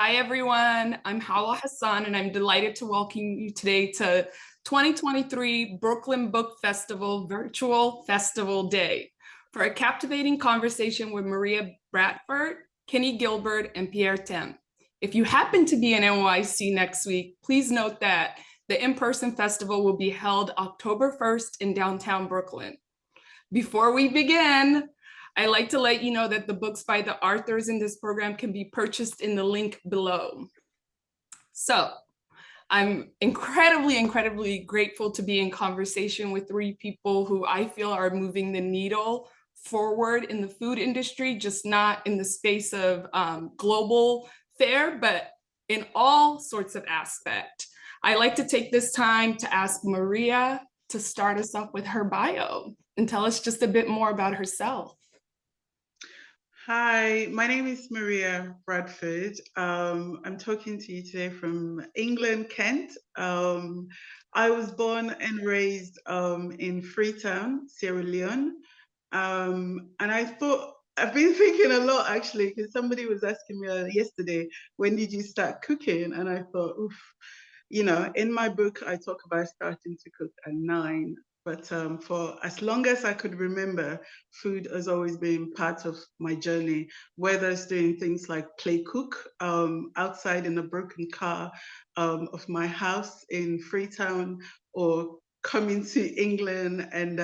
Hi, everyone. I'm Hawa Hassan, and I'm delighted to welcome you today to 2023 Brooklyn Book Festival Virtual Festival Day for a captivating conversation with Maria Bradford, Kenny Gilbert, and Pierre Thiam. If you happen to be in NYC next week, please note that the in-person festival will be held October 1st in downtown Brooklyn. Before we begin, I like to let you know that the books by the authors in this program can be purchased in the link below. So I'm incredibly grateful to be in conversation with three people who I feel are moving the needle forward in the food industry, just not in the space of global fare, but in all sorts of aspects. I like to take this time to ask Maria to start us off with her bio and tell us just a bit more about herself. Hi, my name is Maria Bradford. I'm talking to you today from England, Kent. I was born and raised in Freetown, Sierra Leone. And I've been thinking a lot actually, because somebody was asking me yesterday, when did you start cooking? And I thought, oof, in my book, I talk about starting to cook at 9. But for as long as I could remember, food has always been part of my journey, whether it's doing things like play cook outside in a broken car of my house in Freetown, or coming to England and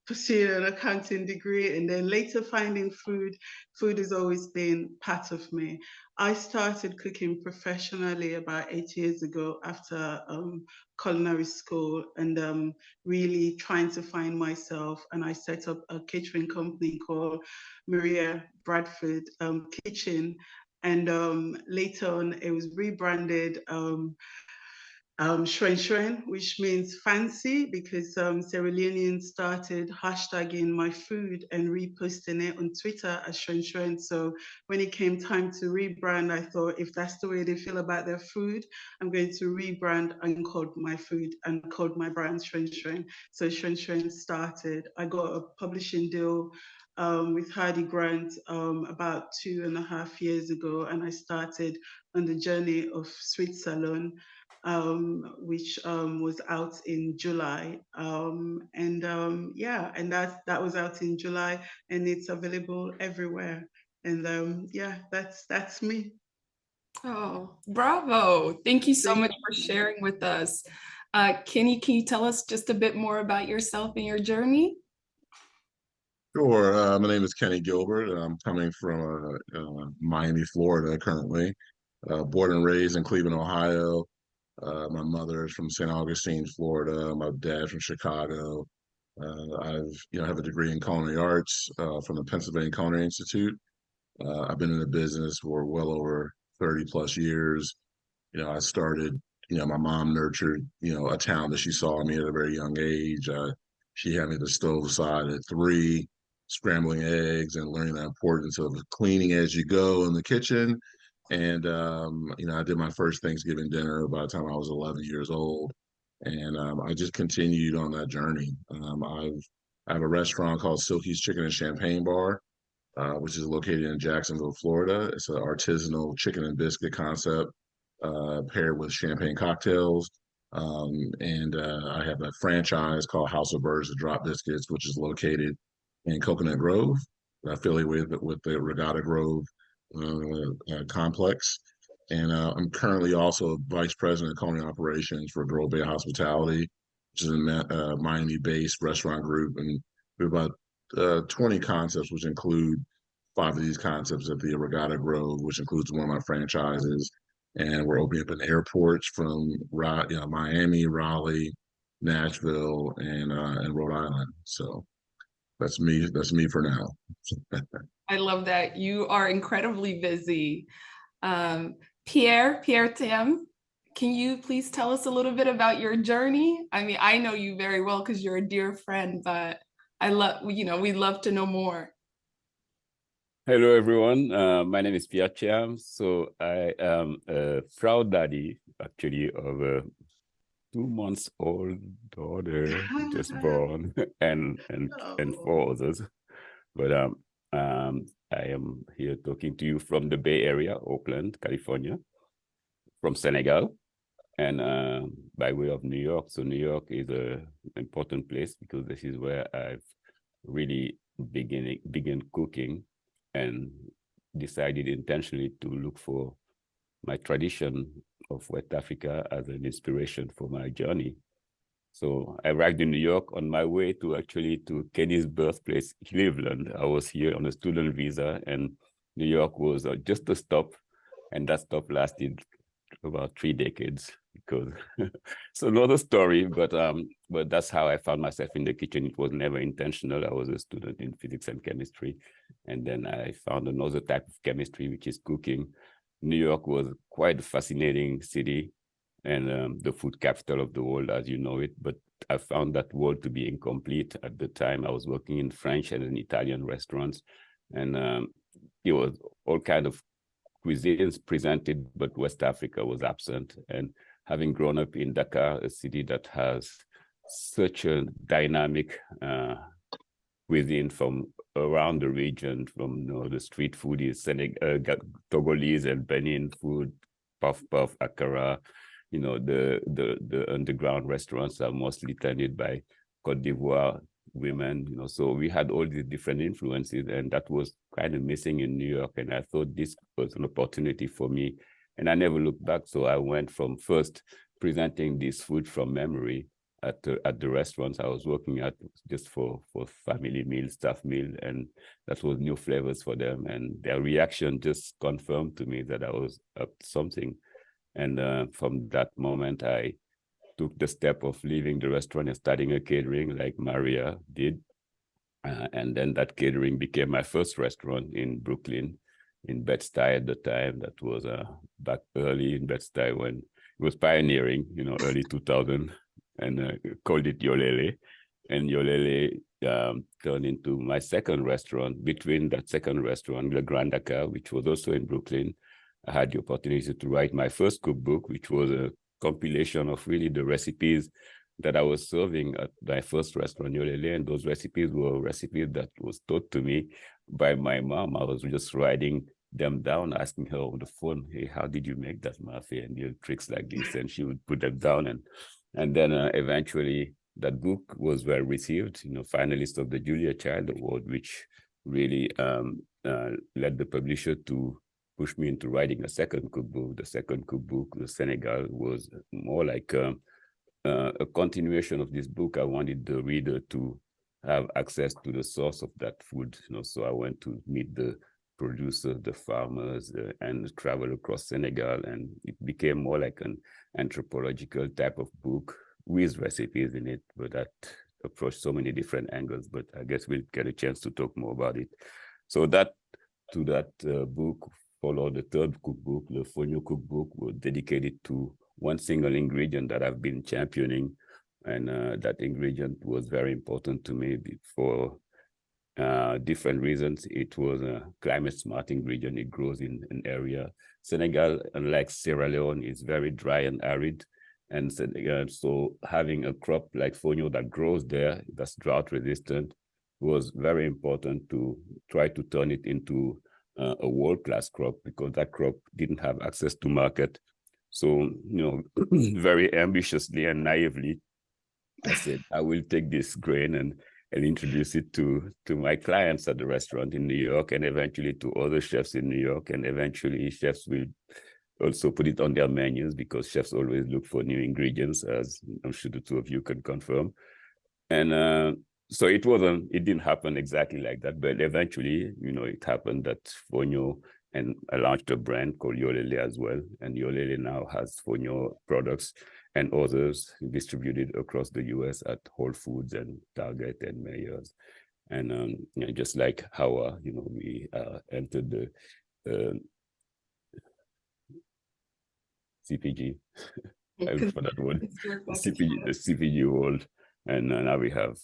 pursuing an accounting degree, and then later finding food. Food has always been part of me. I started cooking professionally about 8 years ago after culinary school, and really trying to find myself. And I set up a catering company called Maria Bradford Kitchen. And later on, it was rebranded Shwen Shwen, which means fancy, because Sierra Leoneans started hashtagging my food and reposting it on Twitter as Shwen Shwen. So when it came time to rebrand, I thought, if that's the way they feel about their food, I'm going to rebrand and called my food and called my brand Shwen Shwen. So Shwen Shwen started. I got a publishing deal with Hardy Grant about 2.5 years ago, and I started on the journey of Sweet Salone, which was out in July. And that was out in July, and it's available everywhere. And yeah, that's me. Oh, bravo. Thank you so Thank much for you. sharing with us. Kenny, can you tell us just a bit more about yourself and your journey? Sure. My name is Kenny Gilbert, and I'm coming from Miami, Florida, currently. Born and raised in Cleveland, Ohio. My mother is from St. Augustine, Florida. My dad from Chicago. Have a degree in culinary arts from the Pennsylvania Culinary Institute. I've been in the business for well over 30 plus years. I started. My mom nurtured a talent that she saw in me at a very young age. She had me at the stove side at 3, scrambling eggs and learning the importance of cleaning as you go in the kitchen. And I did my first Thanksgiving dinner by the time I was 11 years old, and I just continued on that journey. I have a restaurant called Silky's Chicken and Champagne Bar, which is located in Jacksonville, Florida. It's an artisanal chicken and biscuit concept paired with champagne cocktails. And I have a franchise called House of Birds and Drop Biscuits, which is located in Coconut Grove, affiliated with the Regatta Grove complex. And I'm currently also vice president of culinary operations for Grove Bay Hospitality, which is a Miami-based restaurant group. And we have about 20 concepts, which include 5 of these concepts at the Regatta Grove, which includes one of my franchises. And we're opening up in airports from Miami, Raleigh, Nashville, and Rhode Island. So that's me. That's me for now. I love that. You are incredibly busy. Pierre Thiam, can you please tell us a little bit about your journey? I mean, I know you very well because you're a dear friend, but we'd love to know more. Hello, everyone. My name is Pierre Thiam. So I am a proud daddy, actually, of a 2-month-old daughter just born, and 4 others. But I am here talking to you from the Bay Area, Oakland, California, from Senegal, and by way of New York. So New York is an important place because this is where I've really began cooking and decided intentionally to look for my tradition of West Africa as an inspiration for my journey. So I arrived in New York on my way to Kenny's birthplace, Cleveland. I was here on a student visa, and New York was just a stop, and that stop lasted about 3 decades. Because so another story, but that's how I found myself in the kitchen. It was never intentional. I was a student in physics and chemistry, and then I found another type of chemistry, which is cooking. New York was quite a fascinating city, and the food capital of the world, as you know it. But I found that world to be incomplete at the time. I was working in French and in Italian restaurants, and it was all kind of cuisines presented, but West Africa was absent. And having grown up in Dakar, a city that has such a dynamic cuisine from around the region, from the street food is Togolese and Benin food, puff, akara. The underground restaurants are mostly tended by Côte d'Ivoire women. So we had all these different influences, and that was kind of missing in New York. And I thought this was an opportunity for me, and I never looked back. So I went from first presenting this food from memory at the restaurants I was working at, just for family meal, staff meal, and that was new flavors for them. And their reaction just confirmed to me that I was up to something. And from that moment, I took the step of leaving the restaurant and starting a catering like Maria did. And then that catering became my first restaurant in Brooklyn, in Bed-Stuy at the time. That was back early in Bed-Stuy when it was pioneering, early 2000, and called it Yolele. And Yolele turned into my second restaurant. Between that second restaurant, Le Grand Dakar, which was also in Brooklyn, I had the opportunity to write my first cookbook, which was a compilation of really the recipes that I was serving at my first restaurant, Yolele. And those recipes were recipes that was taught to me by my mom. I was just writing them down, asking her on the phone, hey, how did you make that mafia and your tricks like this? And she would put them down. And then eventually that book was well received, finalist of the Julia Child Award, which really led the publisher to push me into writing a second cookbook. The second cookbook, The Senegal, was more like a continuation of this book. I wanted the reader to have access to the source of that food. So I went to meet the producers, the farmers, and travel across Senegal. And it became more like an anthropological type of book with recipes in it, but that approached so many different angles. But I guess we'll get a chance to talk more about it. So that book followed the third cookbook, the Fonio cookbook, was dedicated to one single ingredient that I've been championing. And that ingredient was very important to me for different reasons. It was a climate smart ingredient. It grows in an area. Senegal, unlike Sierra Leone, is very dry and arid. And so having a crop like fonio that grows there, that's drought resistant, was very important to try to turn it into a world-class crop, because that crop didn't have access to market. So, very ambitiously and naively, I said, I will take this grain and introduce it to my clients at the restaurant in New York, and eventually to other chefs in New York. And eventually chefs will also put it on their menus, because chefs always look for new ingredients, as I'm sure the two of you can confirm. And so it didn't happen exactly like that, but eventually, it happened that Fonio, and I launched a brand called Yolele as well. And Yolele now has Fonio products and others distributed across the US at Whole Foods and Target and Mayors. And just like Hawa, we entered the CPG, I look for that word, the CPG world. And now we have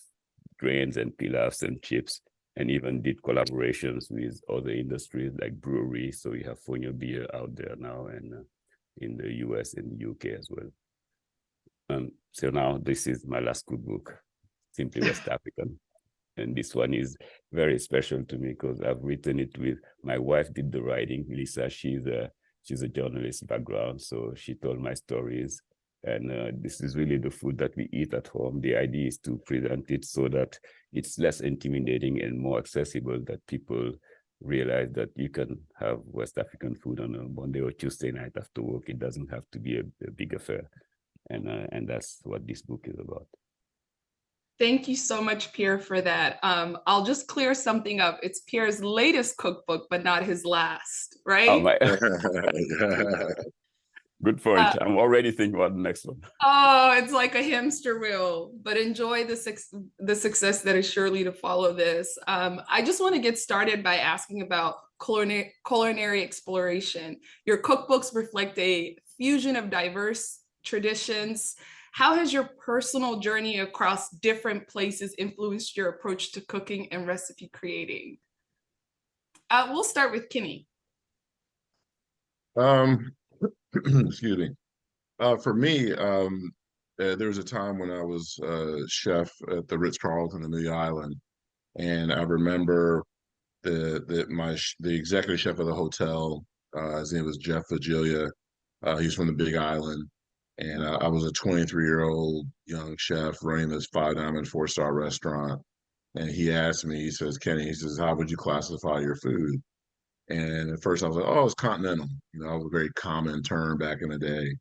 grains and pilafs and chips, and even did collaborations with other industries like breweries. So we have Fonio beer out there now, and in the US and the UK as well. So now this is my last cookbook, Simply West African. And this one is very special to me because I've written it with, my wife did the writing, Lisa. She's a journalist background, so she told my stories. And this is really the food that we eat at home. The idea is to present it so that it's less intimidating and more accessible, that people realize that you can have West African food on a Monday or Tuesday night after work. It doesn't have to be a big affair. And that's what this book is about. Thank you so much, Pierre, for that. I'll just clear something up. It's Pierre's latest cookbook, but not his last, right? Oh, my. Good point. I'm already thinking about the next one. Oh, it's like a hamster wheel, but enjoy the success that is surely to follow this. I just want to get started by asking about culinary exploration. Your cookbooks reflect a fusion of diverse traditions. How has your personal journey across different places influenced your approach to cooking and recipe creating? We'll start with Kenny. Excuse me. For me, there was a time when I was chef at the Ritz-Carlton in the Island, and I remember the executive chef of the hotel. His name was Jeff Vigilia. He's from the Big Island, and I was a 23-year-old young chef running this 5-diamond 4-star restaurant. And he asked me, he says, Kenny, he says, how would you classify your food? And at first I was like, oh, it's continental. You know, it was a very common term back in the day.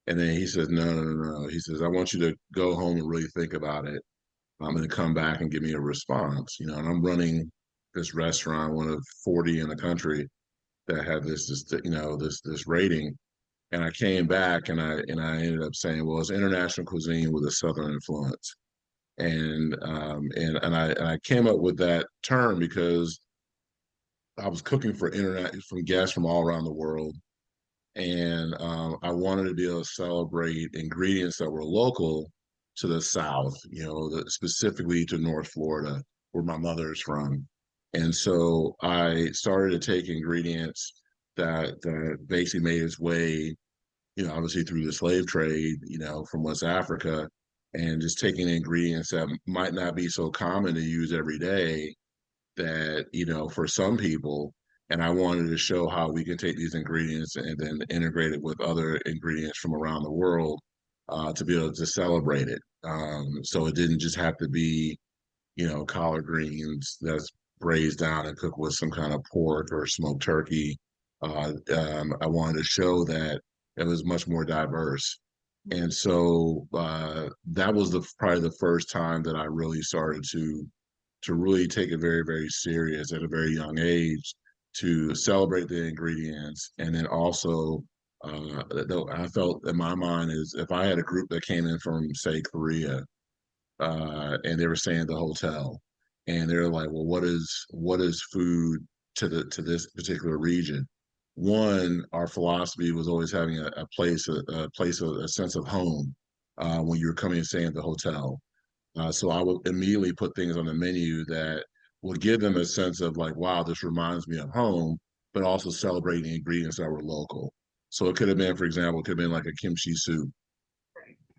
And then he says, no, no, no, no. He says, I want you to go home and really think about it. I'm going to come back and give me a response. You know, and I'm running this restaurant, one of 40 in the country that had this rating. And I came back and I ended up saying, well, it's international cuisine with a Southern influence. And I came up with that term because I was cooking for from guests from all around the world, and I wanted to be able to celebrate ingredients that were local to the South, you know, specifically to North Florida, where my mother is from. And so I started to take ingredients that basically made its way, you know, obviously through the slave trade, you know, from West Africa, and just taking ingredients that might not be so common to use every day, that, you know, for some people. And I wanted to show how we can take these ingredients and then integrate it with other ingredients from around the world, to be able to celebrate it. So it didn't just have to be, you know, collard greens that's braised down and cooked with some kind of pork or smoked turkey. I wanted to show that it was much more diverse. And so that was probably the first time that I really started to really take it very, very serious at a very young age, to celebrate the ingredients. And then also, I felt in my mind is, if I had a group that came in from, say, Korea, and they were staying at the hotel, and they're like, well, what is food to this particular region? One, our philosophy was always having a sense of home when you were coming and staying at the hotel. So I would immediately put things on the menu that would give them a sense of like, wow, this reminds me of home, but also celebrating ingredients that were local. So it could have been, for example, it could have been like a kimchi soup.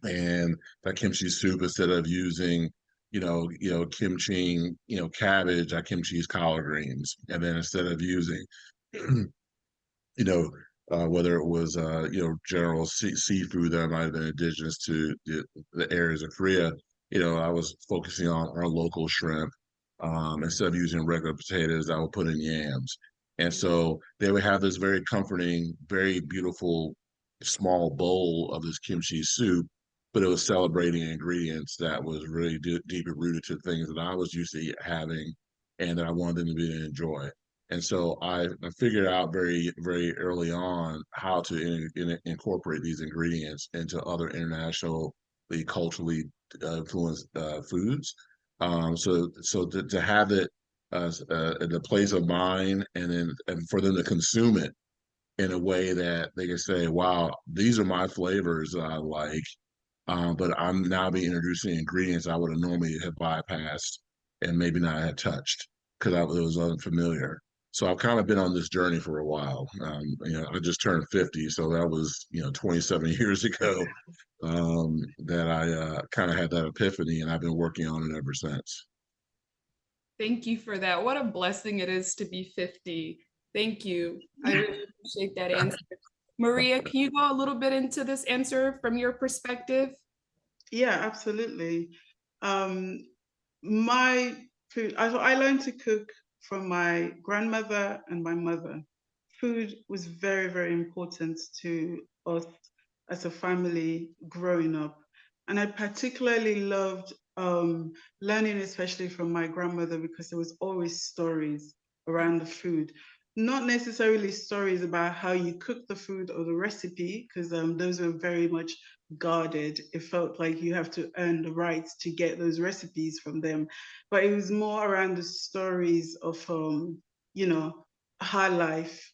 And that kimchi soup, instead of using, kimchi, cabbage, I kimchi's collard greens. And then instead of using, whether it was, general seafood that might have been indigenous to the areas of Korea, I was focusing on our local shrimp. Instead of using regular potatoes, I would put in yams. And so they would have this very comforting, very beautiful small bowl of this kimchi soup, but it was celebrating ingredients that was really deeply rooted to things that I was used to having and that I wanted them to be able to enjoy. And so I figured out very, very early on how to incorporate these ingredients into other internationally, culturally influenced foods. So to have it in the place of mine, and for them to consume it in a way that they can say, wow, these are my flavors that I like, but I'm now being introducing ingredients I would have normally have bypassed and maybe not had touched because it was unfamiliar. So I've kind of been on this journey for a while. I just turned 50, so that was 27 years ago, that I kind of had that epiphany, and I've been working on it ever since. Thank you for that. What a blessing it is to be 50. Thank you. I really appreciate that answer. Maria, can you go a little bit into this answer from your perspective? Yeah, absolutely. My food, I learned to cook from my grandmother and my mother. Food was very, very important to us as a family growing up. And I particularly loved learning, especially from my grandmother, because there was always stories around the food. Not necessarily stories about how you cook the food or the recipe, because those were very much guarded. It felt like you have to earn the right to get those recipes from them. But it was more around the stories of, you know, her life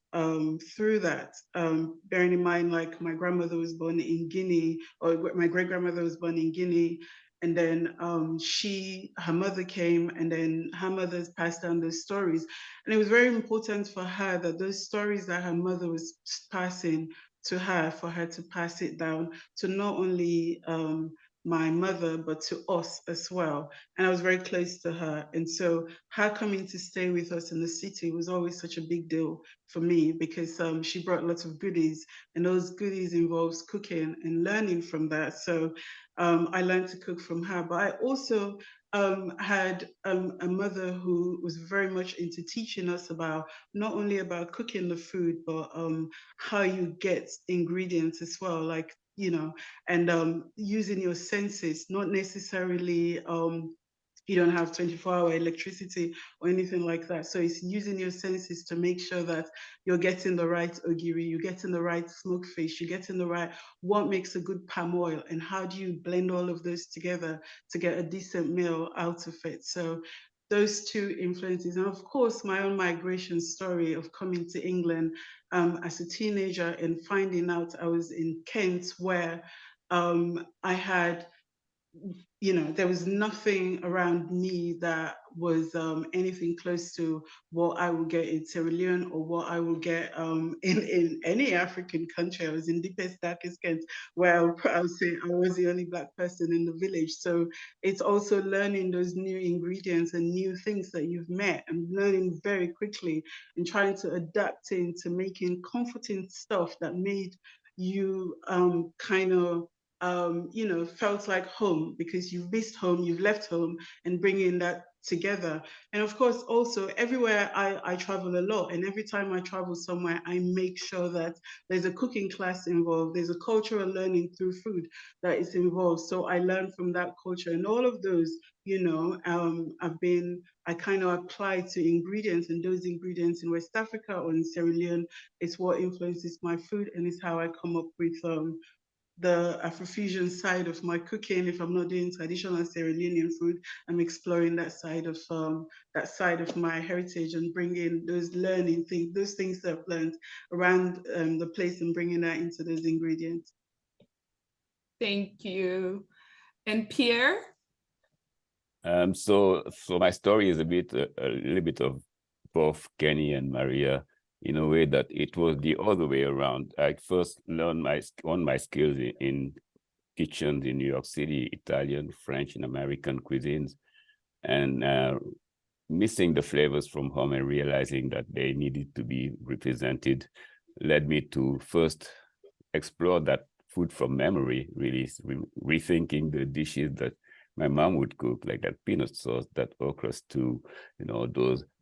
through that. Bearing in mind, like my grandmother was born in Guinea, or my great grandmother was born in Guinea, and then her mother came, and then her mother's passed down those stories. And it was very important for her that those stories that her mother was passing to her, for her to pass it down to not only my mother, but to us as well. And I was very close to her. And so her coming to stay with us in the city was always such a big deal for me, because she brought lots of goodies, and those goodies involves cooking and learning from that. So I learned to cook from her. But I also had a mother who was very much into teaching us about not only about cooking the food, but how you get ingredients as well, like, you know, and using your senses, not necessarily you don't have 24-hour electricity or anything like that. So it's using your senses to make sure that you're getting the right ogiri, you're getting the right smoked fish, you're getting the right, what makes a good palm oil, and how do you blend all of those together to get a decent meal out of it. So those two influences, and of course my own migration story of coming to England as a teenager and finding out I was in Kent, where I had, you know, there was nothing around me that was anything close to what I will get in Sierra Leone, or what I will get in any African country. I was in deepest, darkest Kent, where I would say I was the only Black person in the village. So it's also learning those new ingredients and new things that you've met, and learning very quickly and trying to adapt into making comforting stuff that made you kind of you know, felt like home, because you've missed home, you've left home, and bringing that together. And of course, also everywhere I travel a lot, and every time I travel somewhere, I make sure that there's a cooking class involved, there's a cultural learning through food that is involved. So I learn from that culture, and all of those, you know, I kind of apply to ingredients, and those ingredients in West Africa or in Sierra Leone, it's what influences my food, and it's how I come up with the Afrofusion side of my cooking. If I'm not doing traditional Sierra Leonean food, I'm exploring that side of my heritage, and bringing those learning things, those things that I've learned around the place, and bringing that into those ingredients. Thank you. And Pierre? So my story is a little bit of both Kenny and Maria, in a way that it was the other way around. I first learned my skills in kitchens in New York City, Italian, French, and American cuisines, and missing the flavors from home and realizing that they needed to be represented led me to first explore that food from memory, really rethinking the dishes that my mom would cook, like that peanut sauce, that okra stew, you know,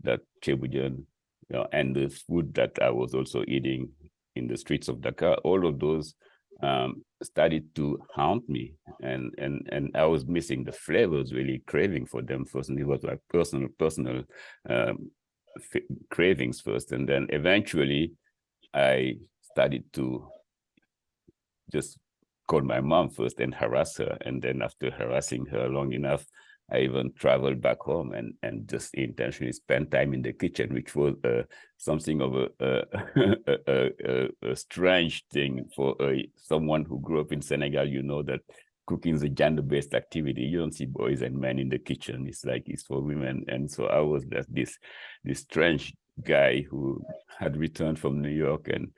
that chebujan, you know, and the food that I was also eating in the streets of Dakar. All of those started to haunt me, and I was missing the flavors, really craving for them first, and it was like personal cravings first, and then eventually I started to just call my mom first and harass her. And then after harassing her long enough, I even traveled back home and just intentionally spent time in the kitchen, which was something of a strange thing for someone who grew up in Senegal. You know that cooking is a gender-based activity. You don't see boys and men in the kitchen. It's like it's for women. And so I was this strange guy who had returned from New York and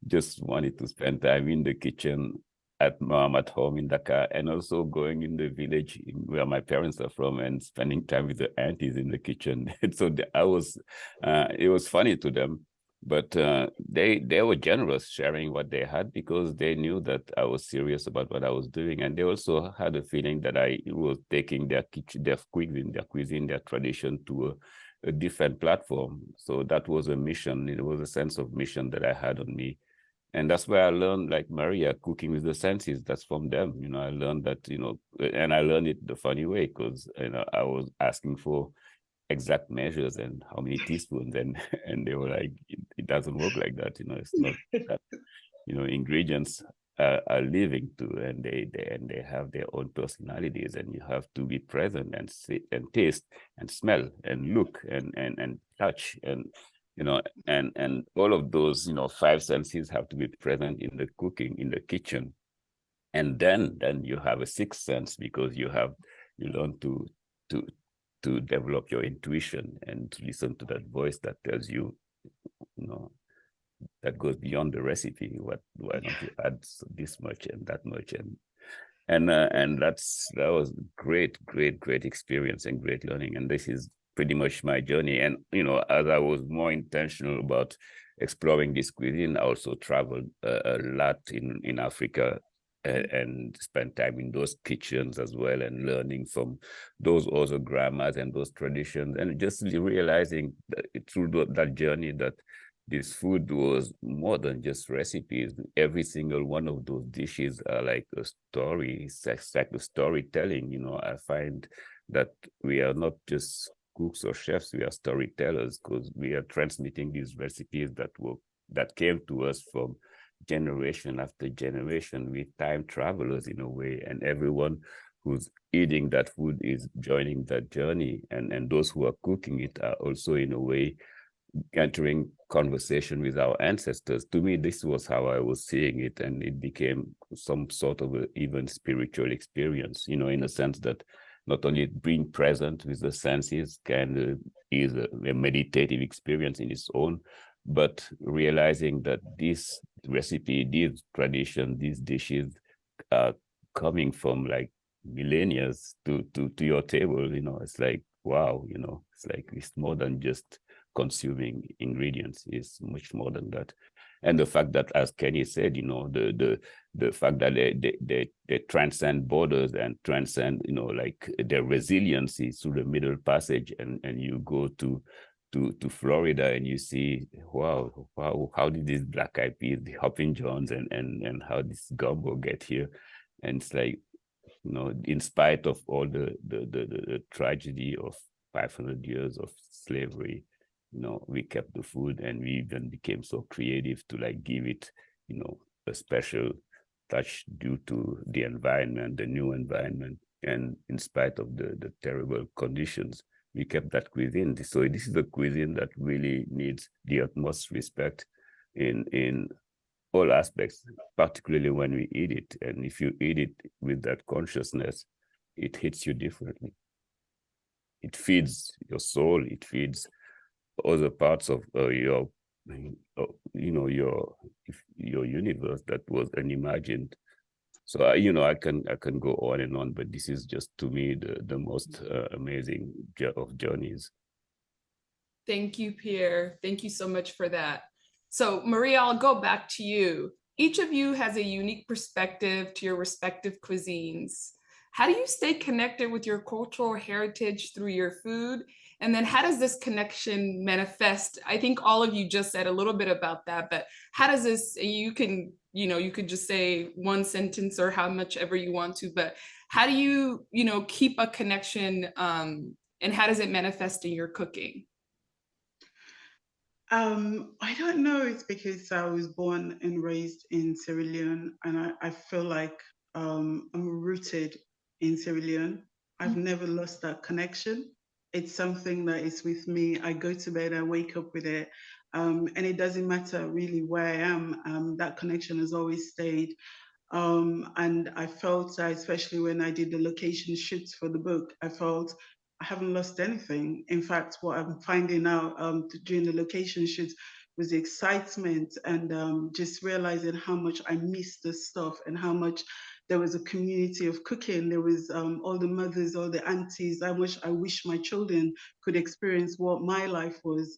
just wanted to spend time in the kitchen, at home in Dakar, and also going in the village where my parents are from and spending time with the aunties in the kitchen. So it was funny to them, but they were generous sharing what they had because they knew that I was serious about what I was doing, and they also had a feeling that I was taking their kitchen, their cuisine, their tradition to a different platform. So that was a mission. It was a sense of mission that I had on me. And that's where I learned, like Maria, cooking with the senses. That's from them. I learned that, and I learned it the funny way because, I was asking for exact measures and how many teaspoons, and they were like, it doesn't work like that. It's not that. Ingredients are living too, and they have their own personalities, and you have to be present and sit and taste and smell and look and touch and all of those five senses have to be present in the cooking, in the kitchen. And then you have a sixth sense because you learn to develop your intuition and to listen to that voice that tells you, that goes beyond the recipe. Why don't you add this much and that much, and that was great experience and great learning. And this is pretty much my journey. And as I was more intentional about exploring this cuisine, I also traveled a lot in Africa and spent time in those kitchens as well, and learning from those other grandmas and those traditions, and just realizing that through that journey that this food was more than just recipes. Every single one of those dishes are like a story. It's like a storytelling. I find that we are not just cooks or chefs, we are storytellers, because we are transmitting these recipes that came to us from generation after generation. With time travelers in a way, and everyone who's eating that food is joining that journey, and those who are cooking it are also in a way entering conversation with our ancestors. To me, this was how I was seeing it, and it became some sort of even spiritual experience, in a sense that not only being present with the senses is a meditative experience in its own, but realizing that this recipe, this tradition, these dishes are coming from like millennia to your table. It's like, wow, it's like it's more than just consuming ingredients, is much more than that. And the fact that, as Kenny said, the fact that they transcend borders and transcend, like their resiliency through the Middle Passage, and you go to Florida and you see, wow, how did these black eyed peas, the hopping johns, and how this gumbo get here? And it's like, in spite of all the tragedy of 500 years of slavery, we kept the food, and we even became so creative to like give it, a special touch due to the environment, the new environment. And in spite of the terrible conditions, we kept that cuisine. So this is a cuisine that really needs the utmost respect in all aspects, particularly when we eat it. And if you eat it with that consciousness, it hits you differently. It feeds your soul. It feeds other parts of your universe that was unimagined. So I can go on and on, but this is just, to me, the most amazing of journeys. Thank you, Pierre. Thank you so much for that. So Maria, I'll go back to you. Each of you has a unique perspective to your respective cuisines. How do you stay connected with your cultural heritage through your food? And then how does this connection manifest? I think all of you just said a little bit about that, but how does this, you could just say one sentence or how much ever you want to, but how do you, keep a connection, and how does it manifest in your cooking? I don't know. It's because I was born and raised in Sierra Leone, and I feel like I'm rooted in Sierra Leone. I've never lost that connection. It's something that is with me. I go to bed, I wake up with it, and it doesn't matter really where I am. That connection has always stayed. And I felt, especially when I did the location shoots for the book, I felt I haven't lost anything. In fact, what I'm finding out during the location shoots, was the excitement, and just realizing how much I missed the stuff, and how much there was a community of cooking. There was all the mothers, all the aunties. I wish my children could experience what my life was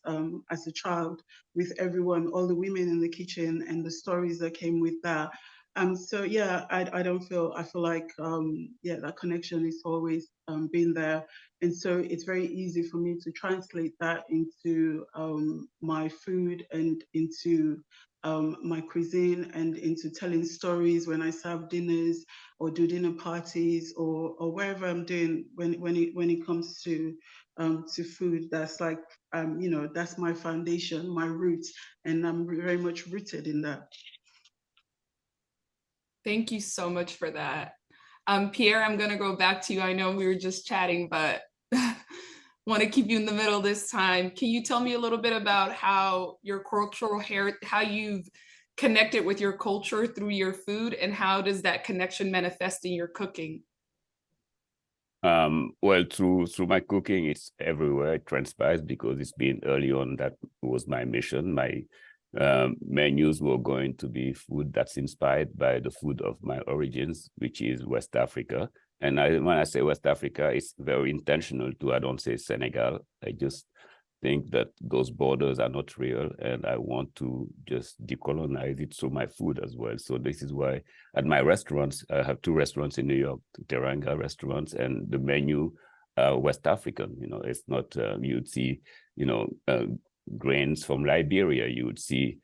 as a child, with everyone, all the women in the kitchen, and the stories that came with that. So yeah, I feel like yeah, that connection is always been there, and so it's very easy for me to translate that into my food, and into my cuisine, and into telling stories when I serve dinners or do dinner parties, or wherever I'm doing, when it comes to food. That's like you know, that's my foundation, my roots, and I'm very much rooted in that. Thank you so much for that. Pierre, I'm going to go back to you. I know we were just chatting, but want to keep you in the middle this time. Can you tell me a little bit about how your cultural how you've connected with your culture through your food, and how does that connection manifest in your cooking? Well, through my cooking, it's everywhere. It transpires because it's been early on. That was my mission. My menus were going to be food that's inspired by the food of my origins, which is West Africa. And when I say West Africa, it's very intentional too. I don't say Senegal. I just think that those borders are not real, and I want to just decolonize it through my food as well. So this is why at my restaurants, I have 2 restaurants in New York, Teranga restaurants, and the menu West African. You know, it's not you'd see, you know, grains from Liberia. You would see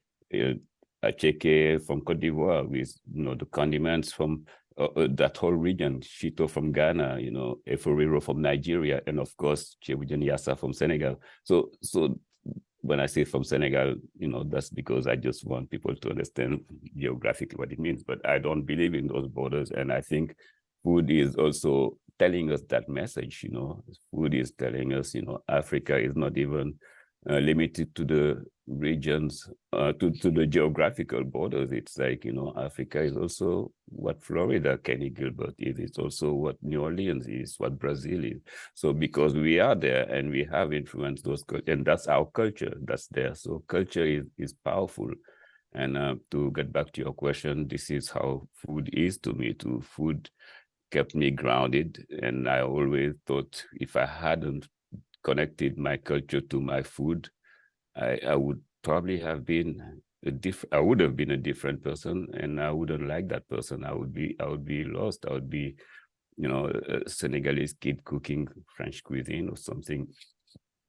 acheke from Cote d'Ivoire, with, you know, the condiments from that whole region, Shito from Ghana, you know, Eforiro from Nigeria, and of course, Chebujan Yassa from Senegal. So when I say from Senegal, you know, that's because I just want people to understand geographically what it means. But I don't believe in those borders. And I think food is also telling us that message, you know. Food is telling us, you know, Africa is not even limited to the regions, to the geographical borders. It's like, you know, Africa is also what Florida, Kenny Gilbert is. It's also what New Orleans is, what Brazil is. So because we are there and we have influenced those cultures, and that's our culture that's there. So culture is powerful. And to get back to your question, this is how food is to me too. Food kept me grounded. And I always thought if I hadn't connected my culture to my food, I would probably have been I would have been a different person, and I wouldn't like that person. I would be lost. I would be, you know, a Senegalese kid cooking French cuisine or something.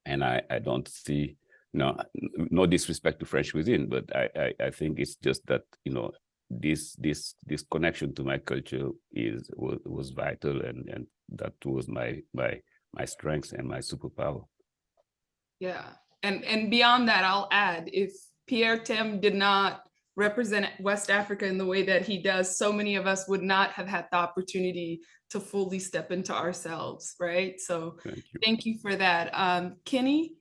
And I don't see, no disrespect to French cuisine, but I think it's just that, you know, this connection to my culture was vital, and that was my strengths and my superpower. Yeah. And beyond that, I'll add, if Pierre Thiam did not represent West Africa in the way that he does, so many of us would not have had the opportunity to fully step into ourselves, right? So thank you for that. Kenny?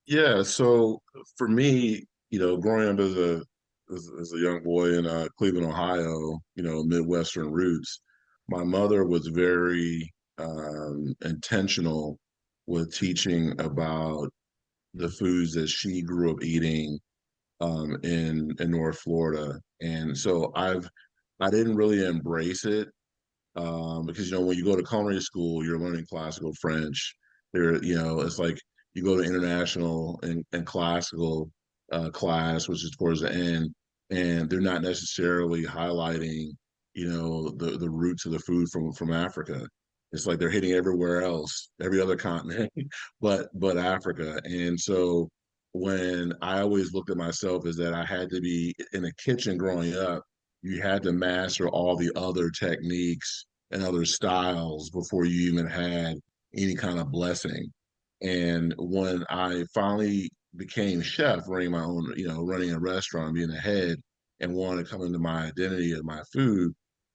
Yeah, so for me, you know, growing up as a young boy in Cleveland, Ohio, you know, Midwestern roots, my mother was very intentional with teaching about the foods that she grew up eating in North Florida. And so I didn't really embrace it because, you know, when you go to culinary school, you're learning classical French. There, you know, it's like you go to international and classical class, which is towards the end, and they're not necessarily highlighting, you know, the roots of the food from Africa. It's like they're hitting everywhere else, every other continent, but Africa. And so when I always looked at myself as that I had to be in a kitchen growing up, you had to master all the other techniques and other styles before you even had any kind of blessing. And when I finally became chef, running my own, you know, running a restaurant, being a head, and wanted to come into my identity of my food,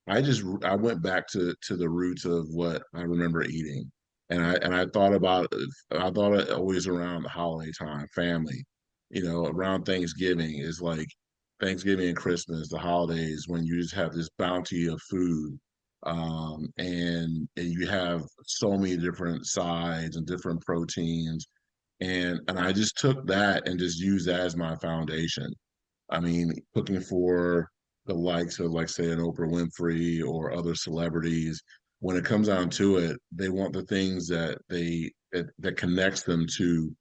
I went back to the roots of what I remember eating. And I thought about it, I thought it always around the holiday time, family, you know, around Thanksgiving is like Thanksgiving and Christmas, the holidays, when you just have this bounty of food, and you have so many different sides and different proteins, And I just took that and just used that as my foundation. I mean, cooking for the likes of, like, say, an Oprah Winfrey or other celebrities, when it comes down to it, they want the things that connects them to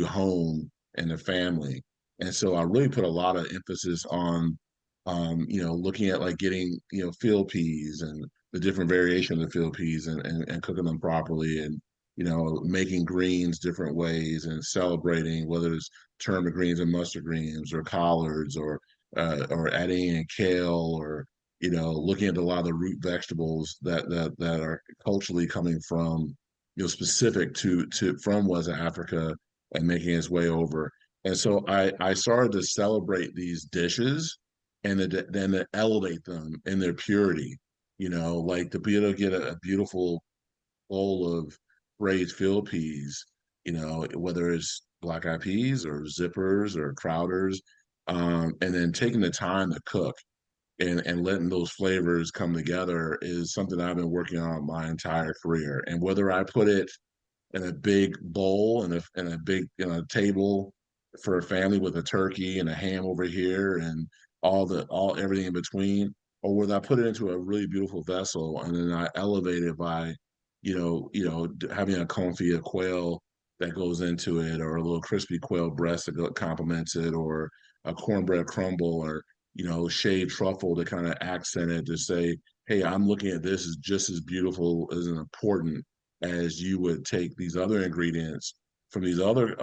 home and the family. And so I really put a lot of emphasis on, looking at, like, getting, field peas and the different variation of the field peas, and cooking them properly, and making greens different ways, and celebrating whether it's turnip greens and mustard greens, or collards, or adding in kale, or looking at a lot of the root vegetables that are culturally coming from, specific to from West Africa, and making its way over. And so I started to celebrate these dishes, and then to elevate them in their purity, like to be able to get a beautiful bowl of braised field peas, whether it's black eyed peas or zippers or Crowders, and then taking the time to cook, and letting those flavors come together is something I've been working on my entire career. And whether I put it in a big bowl and a big table for a family with a turkey and a ham over here, and everything in between, or whether I put it into a really beautiful vessel and then I elevate it by having a confit of quail that goes into it, or a little crispy quail breast that complements it, or a cornbread crumble, or shaved truffle to kind of accent it, to say, hey, I'm looking at this as just as beautiful, as important as you would take these other ingredients from these other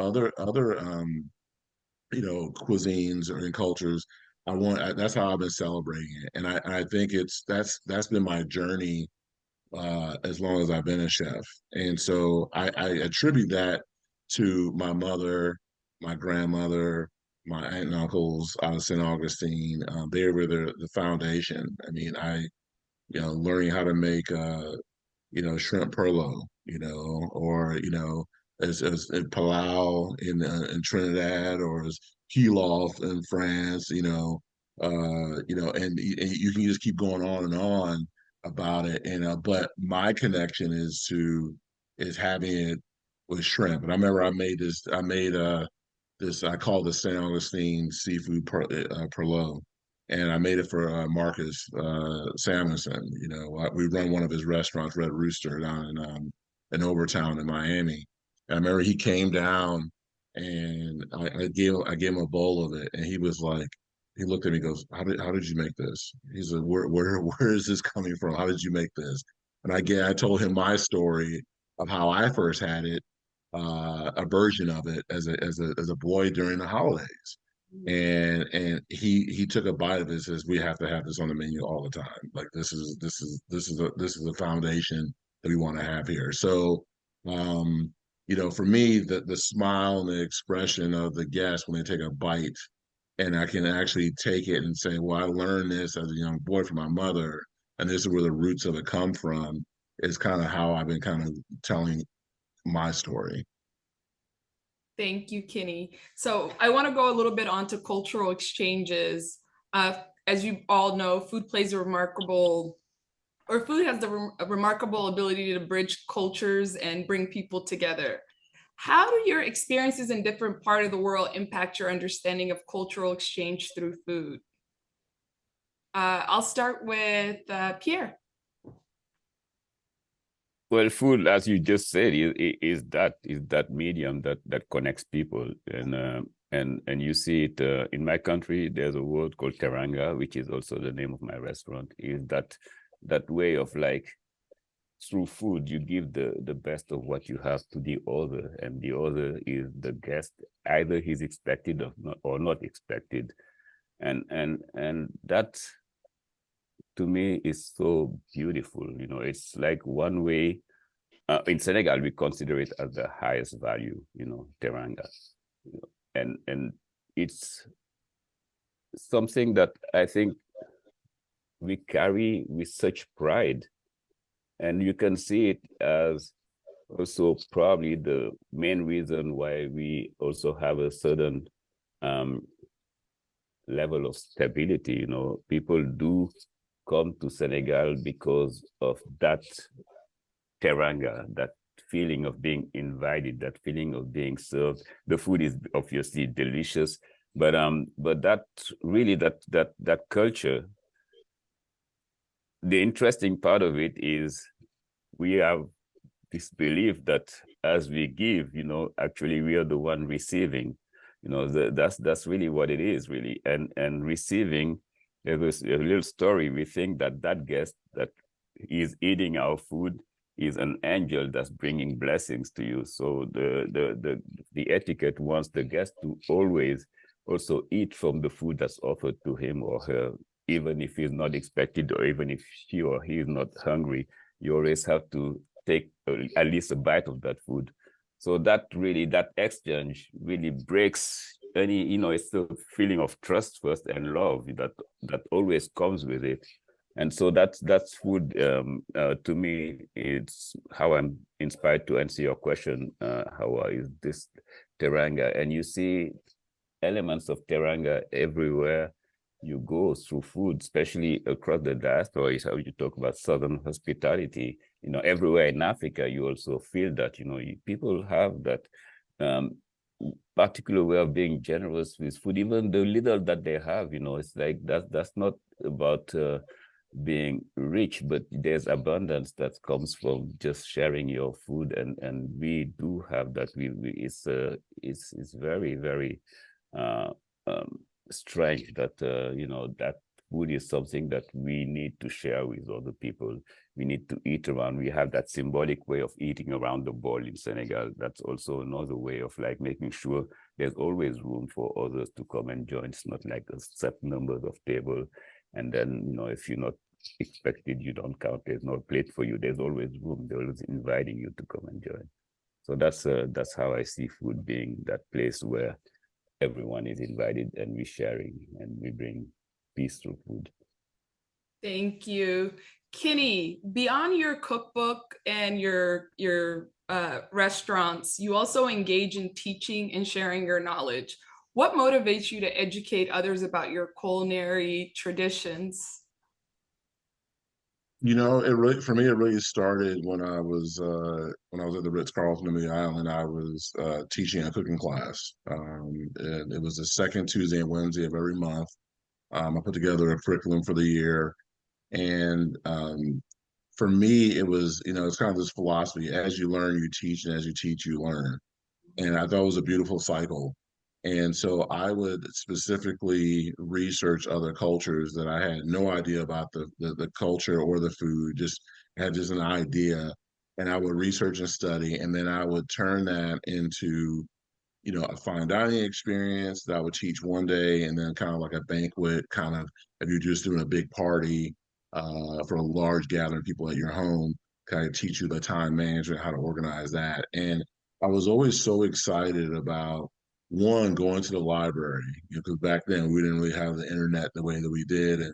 cuisines or in cultures. That's how I've been celebrating it, and I think that's been my journey as long as I've been a chef. And so I attribute that to my mother, my grandmother, my aunt and uncles out of St. Augustine. They were the foundation. I mean, learning how to make shrimp perlo, or as palau in Trinidad, or as pilaf in France, and you can just keep going on and on about it. And but my connection is having it with shrimp. And I remember I made this, I call the St. Augustine seafood perlo, and I made it for Marcus Samuelson. We run one of his restaurants, Red Rooster, down in Overtown in Miami. And I remember he came down, and I gave him a bowl of it, and he was like, he looked at me, and goes, how did you make this? He said, where is this coming from? How did you make this? And I told him my story of how I first had it, a version of it as a boy during the holidays. And he took a bite of it and says, we have to have this on the menu all the time. Like, this is a foundation that we want to have here. So for me, the smile and the expression of the guests when they take a bite, and I can actually take it and say, well, I learned this as a young boy from my mother, and this is where the roots of it come from, is kind of how I've been kind of telling my story. Thank you, Kenny. So I want to go a little bit onto cultural exchanges. As you all know, food has the remarkable ability to bridge cultures and bring people together. How do your experiences in different parts of the world impact your understanding of cultural exchange through food? I'll start with Pierre. Well, food, as you just said, is that medium that connects people, and you see it in my country. There's a word called teranga, which is also the name of my restaurant. Is that way of, like, through food you give the best of what you have to the other, and the other is the guest. Either he's expected or not expected, and that, to me, is so beautiful. It's like one way. In Senegal, we consider it as the highest value, teranga, and it's something that I think we carry with such pride, and you can see it as also probably the main reason why we also have a certain level of stability. People do come to Senegal because of that teranga, that feeling of being invited, that feeling of being served. The food is obviously delicious, but that really that culture. The interesting part of it is we have this belief that as we give, actually we are the one receiving. That's really what it is, really. And receiving, there was a little story. We think that guest that is eating our food is an angel that's bringing blessings to you. So the etiquette wants the guest to always also eat from the food that's offered to him or her, even if he's not expected, or even if she or he is not hungry. You always have to take at least a bite of that food. So that exchange really breaks any, it's the feeling of trust first and love that always comes with it. And so that's food. To me, it's how I'm inspired to answer your question, Hawa, is this teranga. And you see elements of teranga everywhere you go through food, especially across the diaspora. Is how you talk about Southern hospitality. Everywhere in Africa, you also feel that, people have that particular way of being generous with food, even the little that they have. It's like that's not about being rich, but there's abundance that comes from just sharing your food, and we do have that. It's very, very strange that that food is something that we need to share with other people. We need to eat around. We have that symbolic way of eating around the bowl in Senegal. That's also another way of making sure there's always room for others to come and join. It's not like a set numbers of table, and then if you're not expected, you don't count. There's no plate for you. There's always room. They're always inviting you to come and join. So that's how I see food being that place where everyone is invited and we're sharing and we bring peace through food. Thank you. Kenny, beyond your cookbook and your restaurants, you also engage in teaching and sharing your knowledge. What motivates you to educate others about your culinary traditions? For me, it really started when I was at the Ritz-Carlton in the island. I was teaching a cooking class. It was the second Tuesday and Wednesday of every month. I put together a curriculum for the year, and for me, it was it's kind of this philosophy: as you learn, you teach, and as you teach, you learn. And I thought it was a beautiful cycle. And so I would specifically research other cultures that I had no idea about the culture or the food, just had just an idea. And I would research and study, and then I would turn that into, a fine dining experience that I would teach one day, and then kind of like a banquet, kind of if you're just doing a big party for a large gathering of people at your home, kind of teach you the time management, how to organize that. And I was always so excited about one, going to the library, because back then we didn't really have the internet the way that we did. And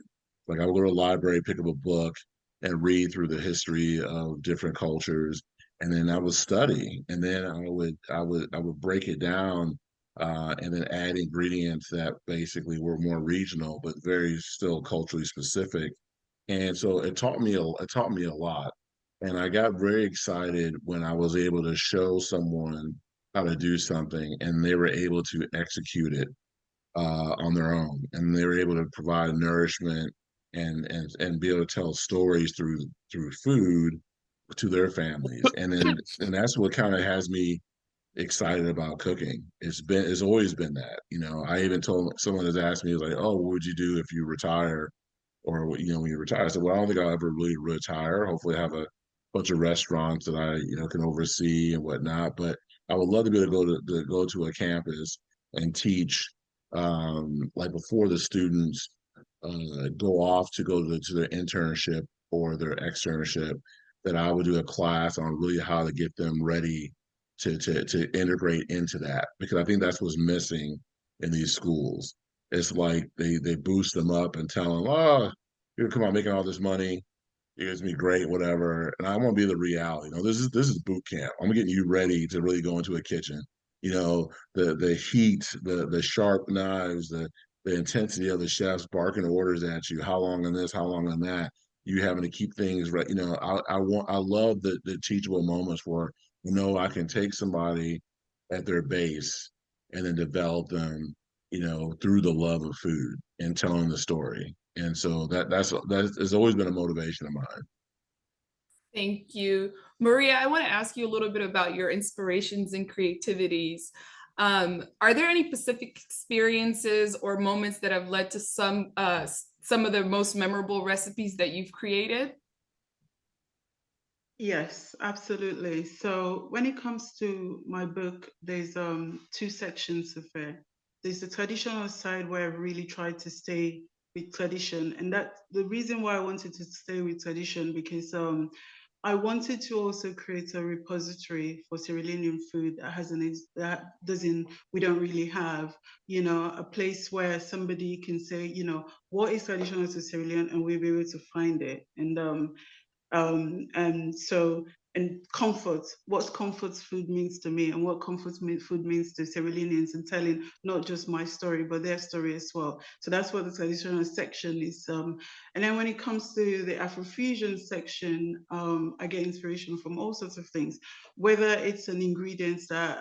I would go to the library, pick up a book and read through the history of different cultures. And then I would study, and then I would break it down, and then add ingredients that basically were more regional, but very still culturally specific. And so it taught me a lot. And I got very excited when I was able to show someone how to do something and they were able to execute it on their own, and they were able to provide nourishment and be able to tell stories through food to their families. And that's what kind of has me excited about cooking. It's always been that. I even told someone has asked me, like, oh, what would you do if you retire, or when you retire? I said, well, I don't think I'll ever really retire. Hopefully I have a bunch of restaurants that I can oversee and whatnot, but I would love to be able to go to a campus and teach, before the students go off to go to their internship or their externship, that I would do a class on really how to get them ready to integrate into that, because I think that's what's missing in these schools. It's like they boost them up and tell them, oh, you're come out making all this money, it's gonna be great, whatever. And I want to be the reality. This is boot camp. I'm getting you ready to really go into a kitchen. The heat, the sharp knives, the intensity of the chefs barking orders at you. How long on this? How long on that? You having to keep things right. I love the teachable moments where You know, I can take somebody at their base and then develop them, you know, through the love of food and telling the story. And so that has always been a motivation of mine. Thank you. Maria, I want to ask you a little bit about your inspirations and creativities. Are there any specific experiences or moments that have led to some of the most memorable recipes that you've created? Yes, absolutely. So when it comes to my book, there's two sections of it. There's the traditional side where I've really tried to stay with tradition, and that the reason why I wanted to stay with tradition because I wanted to also create a repository for Sierra Leonean food that we don't really have, you know, a place where somebody can say, you know, what is traditional to Sierra Leone, and we'll be able to find it. And comfort, what comfort food means to me and what food means to Sierra Leoneans, and telling not just my story but their story as well. So that's what the traditional section is. And then when it comes to the Afrofusion section, I get inspiration from all sorts of things, whether it's an ingredient that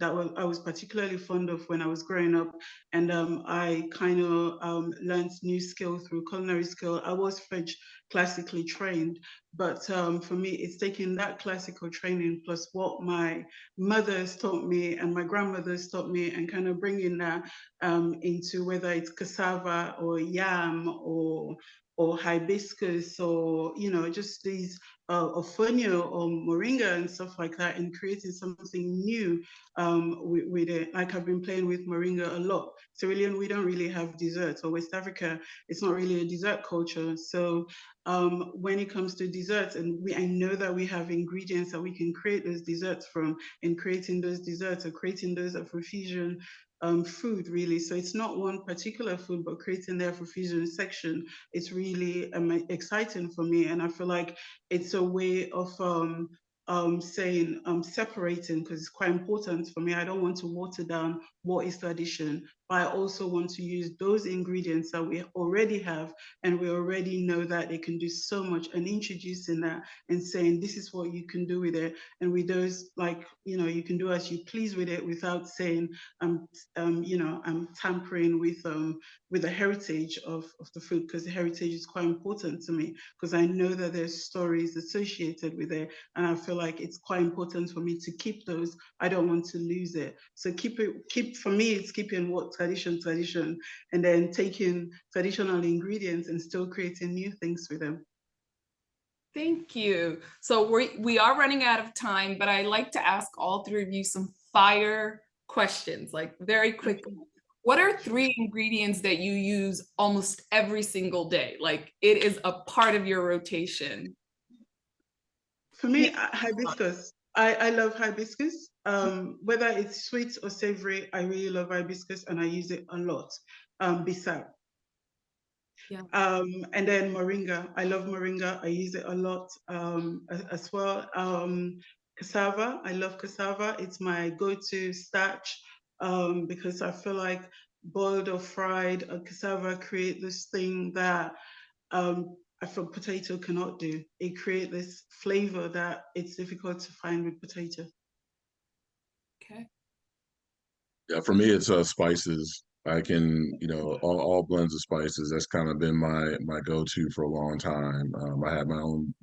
I was particularly fond of when I was growing up, and I kind of learned new skill through culinary skill. I was French classically trained, but for me, it's taking that classical training plus what my mother's taught me and my grandmother's taught me, and kind of bringing that into whether it's cassava or yam or hibiscus, or you know, just these ofonio or moringa and stuff like that, and creating something new with it. Like I've been playing with moringa a lot. Sierra Leone, we don't really have desserts, or West Africa, it's not really a dessert culture. So when it comes to desserts, and I know that we have ingredients that we can create those desserts from, and creating those desserts or creating those Afrofusion food, really. So it's not one particular food, but creating the Afrofusion section, it's really exciting for me. And I feel like it's a way of separating, because it's quite important for me. I don't want to water down what is tradition, but I also want to use those ingredients that we already have, and we already know that they can do so much, and introducing that and saying this is what you can do with it. And with those, like, you know, you can do as you please with it, without saying you know, I'm tampering with the heritage of the food, because the heritage is quite important to me, because I know that there's stories associated with it, and I feel like it's quite important for me to keep those. I don't want to lose it. So for me, it's keeping what tradition, and then taking traditional ingredients and still creating new things with them. Thank you. So we are running out of time, but I like to ask all three of you some fire questions, like very quickly. What are three ingredients that you use almost every single day? Like it is a part of your rotation. For me, hibiscus. I love hibiscus. Whether it's sweet or savory, I really love hibiscus, and I use it a lot. Bissap. Yeah. And then moringa. I love moringa. I use it a lot as well. Cassava. I love cassava. It's my go-to starch because I feel like boiled or fried cassava create this thing that I feel potato cannot do. It creates this flavor that it's difficult to find with potato. Okay. Yeah, for me, it's spices. I can, you know, all blends of spices. That's kind of been my go-to for a long time. I have my own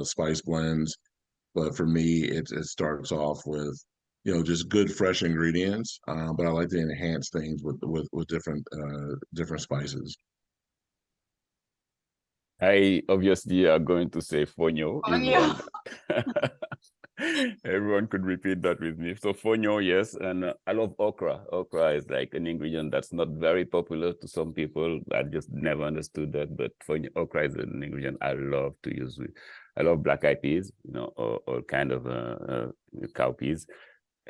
spice blends, but for me, it starts off with, you know, just good fresh ingredients. But I like to enhance things with different spices. I obviously are going to say fonio. Everyone could repeat that with me. So fonio, yes, and I love okra. Okra is like an ingredient that's not very popular to some people. I just never understood that, but fonio, okra is an ingredient I love to use with. I love black-eyed peas, you know, or kind of cowpeas.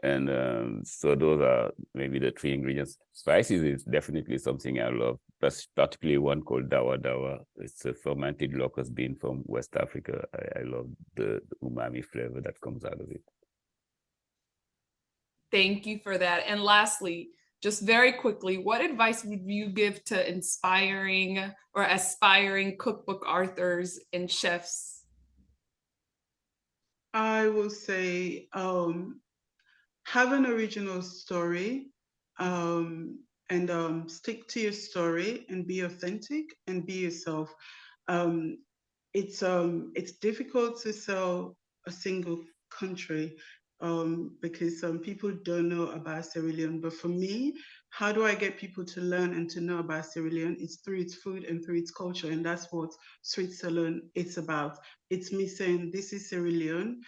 And so those are maybe the three ingredients. Spices is definitely something I love, particularly one called dawa dawa. It's a fermented locust bean from West Africa. I love the umami flavor that comes out of it. Thank you for that. And lastly, just very quickly, what advice would you give to inspiring or aspiring cookbook authors and chefs? I will say have an original story, and stick to your story and be authentic and be yourself. Um, it's difficult to sell a single country because some people don't know about Sierra Leone. But for me, how do I get people to learn and to know about Sierra Leone? It's through its food and through its culture, and that's what Sweet Salone is about. It's me saying this is Sierra Leone.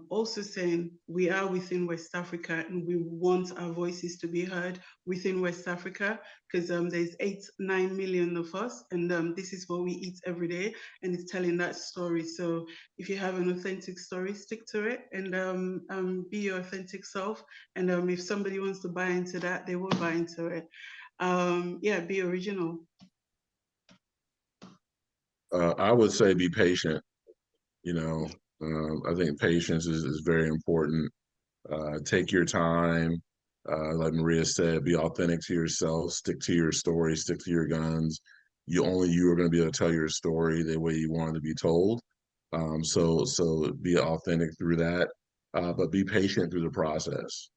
Also saying we are within West Africa and we want our voices to be heard within West Africa because there's 8-9 million of us, and this is what we eat every day, and it's telling that story. So if you have an authentic story, stick to it and be your authentic self. And if somebody wants to buy into that, they will buy into it. Yeah, be original. I would say be patient. You know, I think patience is very important. Take your time. Like Maria said, be authentic to yourself, stick to your story, stick to your guns. You are going to be able to tell your story the way you want it to be told. So be authentic through that, but be patient through the process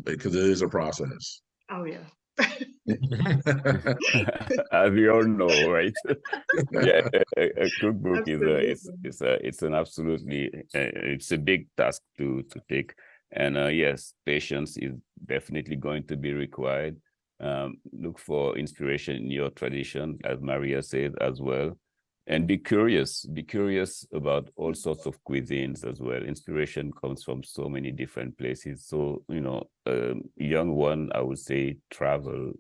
because it is a process. Oh yeah. As we all know, right? Yeah, a cookbook Absolutely. it's an absolutely it's a big task to take, and yes, patience is definitely going to be required. Look for inspiration in your tradition, as Maria said as well, and be curious about all sorts of cuisines as well. Inspiration comes from so many different places. So, you know, young one, I would say travel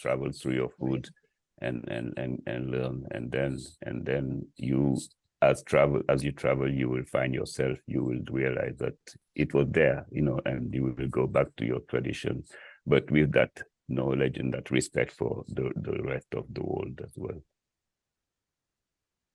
through your food and learn, and then you as you travel, you will find yourself, you will realize that it was there, you know, and you will go back to your tradition, but with that knowledge and that respect for the rest of the world as well.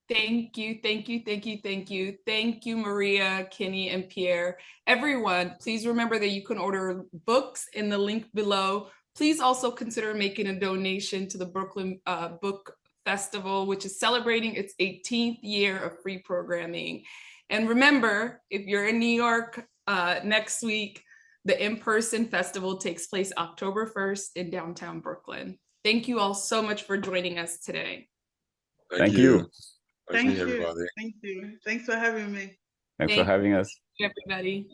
Thank you, thank you, thank you, thank you. Thank you, Maria, Kenny, and Pierre. Everyone, please remember that you can order books in the link below. Please also consider making a donation to the Brooklyn Book Festival, which is celebrating its 18th year of free programming. And remember, if you're in New York next week, the in-person festival takes place October 1st in downtown Brooklyn. Thank you all so much for joining us today. Thank you. Thank you, everybody. thank you. Thanks for having me. Thanks for having us. Everybody.